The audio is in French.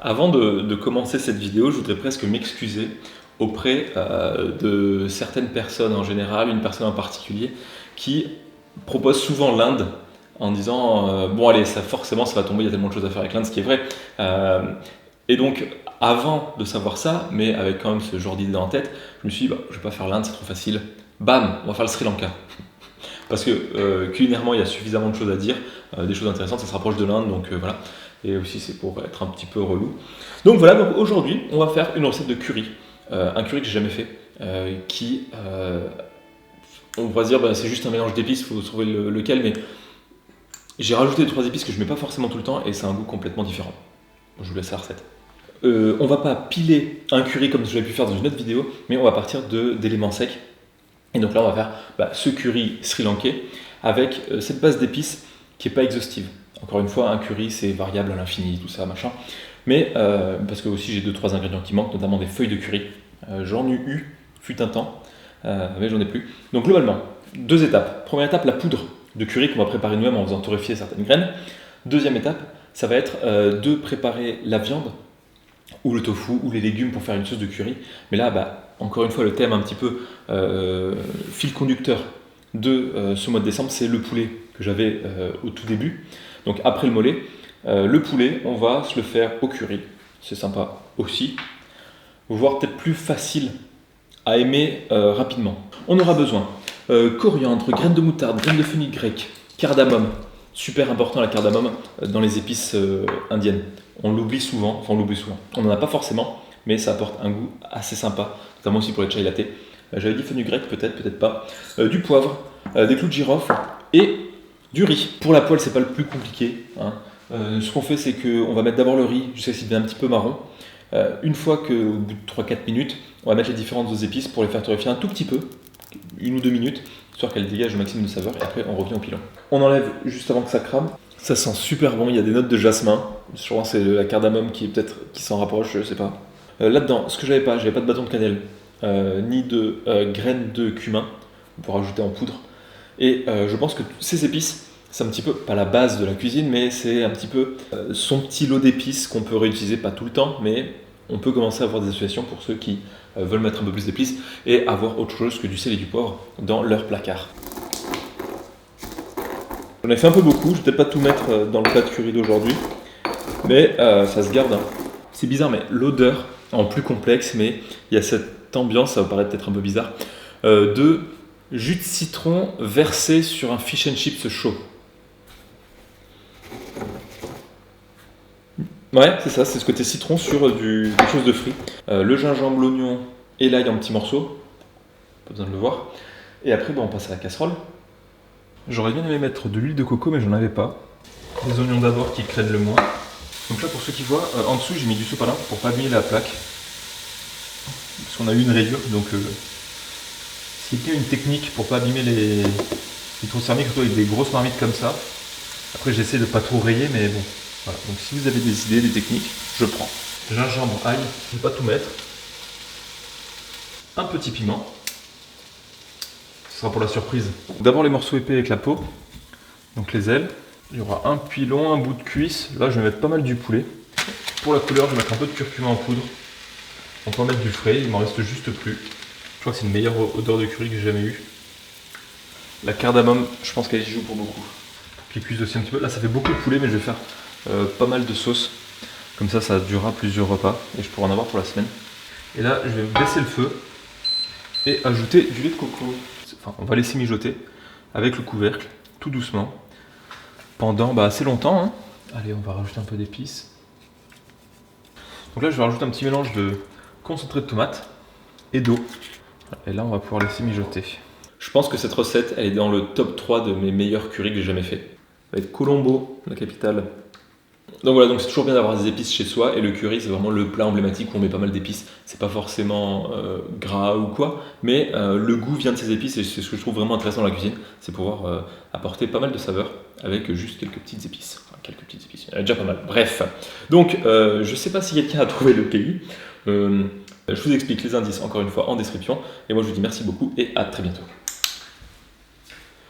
Avant de commencer cette vidéo, je voudrais presque m'excuser auprès de certaines personnes en général, une personne en particulier, qui propose souvent l'Inde en disant bon allez, forcément ça va tomber, il y a tellement de choses à faire avec l'Inde, ce qui est vrai. Et donc avant de savoir ça, mais avec quand même ce genre d'idée en tête, je me suis dit bah, je vais pas faire l'Inde, c'est trop facile. Bam, on va faire le Sri Lanka. Parce que culinairement il y a suffisamment de choses à dire, des choses intéressantes, ça se rapproche de l'Inde, donc voilà. Et aussi c'est pour être un petit peu relou. Donc voilà, donc aujourd'hui on va faire une recette de curry, un curry que j'ai jamais fait, on va se dire bah, c'est juste un mélange d'épices, il faut trouver lequel, mais j'ai rajouté 2-3 épices que je mets pas forcément tout le temps et c'est un goût complètement différent. Je vous laisse la recette. On va pas piler un curry comme je l'ai pu faire dans une autre vidéo, mais on va partir d'éléments secs. Et donc là on va faire ce curry sri-lankais avec cette base d'épices qui n'est pas exhaustive. Encore une fois, un curry c'est variable à l'infini, tout ça, machin. Mais parce que aussi j'ai 2-3 ingrédients qui manquent, notamment des feuilles de curry. J'en ai eu, fut un temps, mais j'en ai plus. Donc globalement, 2 étapes. Première étape, la poudre de curry qu'on va préparer nous-mêmes en faisant torréfier certaines graines. Deuxième étape, ça va être de préparer la viande, ou le tofu, ou les légumes pour faire une sauce de curry. Mais là, encore une fois, le thème un petit peu fil conducteur de ce mois de décembre, c'est le poulet que j'avais au tout début. Donc après le mollet, le poulet, on va se le faire au curry. C'est sympa aussi, voire peut-être plus facile à aimer rapidement. On aura besoin coriandre, graines de moutarde, graines de fenugrec, cardamome. Super important la cardamome dans les épices indiennes. On l'oublie souvent, On n'en a pas forcément, mais ça apporte un goût assez sympa, notamment aussi pour les chai latte. J'avais dit fenugrec, peut-être pas. Du poivre, des clous de girofle et du riz. Pour la poêle, c'est pas le plus compliqué. Ce qu'on fait, c'est qu'on va mettre d'abord le riz jusqu'à ce qu'il devienne un petit peu marron. Une fois qu'au bout de 3-4 minutes, on va mettre les différentes épices pour les faire torréfier un tout petit peu, 1 ou 2 minutes, histoire qu'elles dégagent le maximum de saveur, et après on revient au pilon. On enlève juste avant que ça crame. Ça sent super bon, il y a des notes de jasmin. Je pense que c'est la cardamome qui s'en rapproche, je sais pas. Là-dedans, ce que j'avais pas de bâton de cannelle, ni de graines de cumin pour rajouter en poudre. Et je pense que ces épices, c'est un petit peu, pas la base de la cuisine, mais c'est un petit peu son petit lot d'épices qu'on peut réutiliser, pas tout le temps, mais on peut commencer à avoir des associations pour ceux qui veulent mettre un peu plus d'épices et avoir autre chose que du sel et du poivre dans leur placard. J'en ai fait un peu beaucoup, je vais peut-être pas tout mettre dans le plat de curry d'aujourd'hui, mais ça se garde. C'est bizarre, mais l'odeur, en plus complexe, mais il y a cette ambiance, ça va paraître peut-être un peu bizarre, de jus de citron versé sur un fish and chips chaud. Ouais, c'est ça, c'est ce côté citron sur quelque chose de frit. Le gingembre, l'oignon et l'ail en petits morceaux, pas besoin de le voir. Et après, on passe à la casserole. J'aurais bien aimé mettre de l'huile de coco, mais j'en avais pas. Les oignons d'abord qui craignent le moins. Donc là, pour ceux qui voient, en dessous, j'ai mis du sopalin pour pas abîmer la plaque. Parce qu'on a eu une rayure, donc c'était une technique pour pas abîmer les trous céramiques, surtout avec des grosses marmites comme ça. Après, j'essaie de pas trop rayer, mais bon. Voilà. Donc si vous avez des idées, des techniques, je prends. Gingembre, ail, je ne vais pas tout mettre. Un petit piment. Ce sera pour la surprise. D'abord les morceaux épais avec la peau, donc les ailes. Il y aura un pilon, un bout de cuisse. Là, je vais mettre pas mal du poulet. Pour la couleur, je vais mettre un peu de curcuma en poudre. On peut en mettre du frais, il m'en reste juste plus. Je crois que c'est une meilleure odeur de curry que j'ai jamais eue. La cardamome, je pense qu'elle y joue pour beaucoup. Pour qu'il cuise aussi un petit peu. Là, ça fait beaucoup de poulet, mais je vais faire pas mal de sauce. Comme ça durera plusieurs repas et je pourrai en avoir pour la semaine. Et là, je vais baisser le feu et ajouter du lait de coco. Enfin, on va laisser mijoter avec le couvercle, tout doucement, pendant assez longtemps. Allez, on va rajouter un peu d'épices. Donc là, je vais rajouter un petit mélange de concentré de tomate et d'eau. Et là, on va pouvoir laisser mijoter. Je pense que cette recette, elle est dans le top 3 de mes meilleurs currys que j'ai jamais fait. Avec Colombo, la capitale. Donc voilà, donc c'est toujours bien d'avoir des épices chez soi, et le curry c'est vraiment le plat emblématique où on met pas mal d'épices. C'est pas forcément gras ou quoi, mais le goût vient de ces épices, et c'est ce que je trouve vraiment intéressant dans la cuisine, c'est pouvoir apporter pas mal de saveurs avec juste quelques petites épices. Enfin, quelques petites épices, il y en a déjà pas mal. Bref, donc je sais pas si quelqu'un a trouvé le pays. Je vous explique les indices encore une fois en description, et moi je vous dis merci beaucoup et à très bientôt.